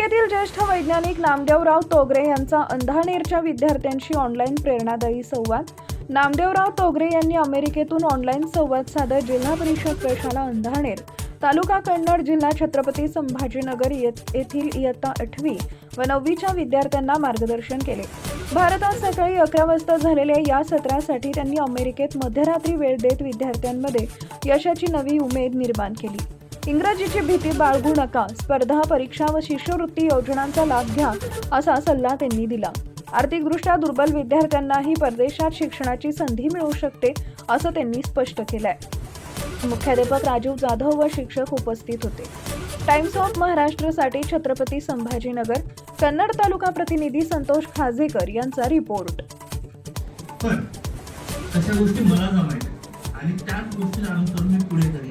अमेरिकेतील ज्येष्ठ वैज्ञानिक नामदेवराव तोगरे यांचा अंधानेरच्या विद्यार्थ्यांशी ऑनलाईन प्रेरणादायी संवाद. नामदेवराव तोगरे यांनी अमेरिकेतून ऑनलाईन संवाद साधत जिल्हा परिषद प्रशाला अंधानेर, तालुका कन्नड, जिल्हा छत्रपती संभाजीनगर येथील इयत्ता 8वी व 9वीच्या विद्यार्थ्यांना मार्गदर्शन केले. भारतात सकाळी 11 वाजता झालेल्या या सत्रासाठी त्यांनी अमेरिकेत मध्यरात्री वेळ देत विद्यार्थ्यांमध्ये यशाची नवी उमेद निर्माण केली. इंग्रजीची भीती बाळगू नका, स्पर्धा, परीक्षा व शिष्यवृत्ती योजनांचा लाभ घ्या असा सल्ला त्यांनी दिला. आर्थिकदृष्ट्या दुर्बल विद्यार्थ्यांनाही परदेशात शिक्षणाची संधी मिळू शकते असं त्यांनी स्पष्ट केलंय. मुख्याध्यापक राजीव जाधव व शिक्षक उपस्थित होते. टाइम्स ऑफ महाराष्ट्रसाठी छत्रपती संभाजीनगर, कन्नड तालुका प्रतिनिधी संतोष खाजेकर यांचा रिपोर्ट. पण तशा गोष्टी मला जमायच्या आणि त्याच गोष्टी अनुसरून मी पुढे करेन.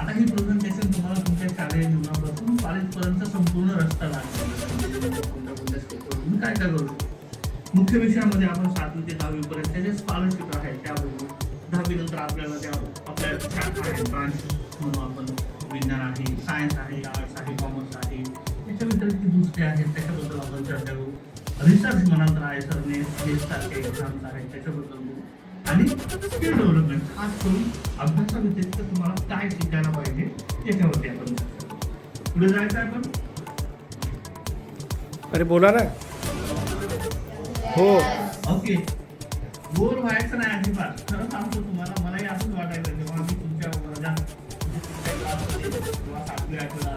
आता ही प्रेझेंटेशन तुम्हाला तुमच्या शालेय जीवनापासून कॉलेजपर्यंत संपूर्ण रस्ता लागतो. तुम्ही काय काय करू. मुख्य विषयामध्ये आपण 7वी ते 10वी पर्यंत जे स्कॉलरशिप आहे त्या बघू. 10वी नंतर आपल्याला त्या आपल्या शाखा आहे, ब्रांच म्हणून आपण विज्ञान आहे, सायन्स आहे, आर्ट्स आहे, कॉमर्स आहे, त्याच्या व्यतिरिक्त दुसरे आहेत त्याच्याबद्दल आपण चर्चा करू. रिसर्च म्हणाल तर आहे सारखे एक्झाम्स आहेत त्याच्याबद्दल बोलू. आणि स्किल डेव्हलपमेंट खास करून अभ्यासाव्यतिरिक्त तुम्हाला काय शिकायला पाहिजे याच्यावरती आपण पुढे जायचं आहे. आपण अरे बोला ना. हो ओके. बोर व्हायचं नाही अजिबात. खरं सांगतो तुम्हाला, मलाही असंच वाटायचं जेव्हा मी तुमच्या वर्गात किंवा 7वी 8वी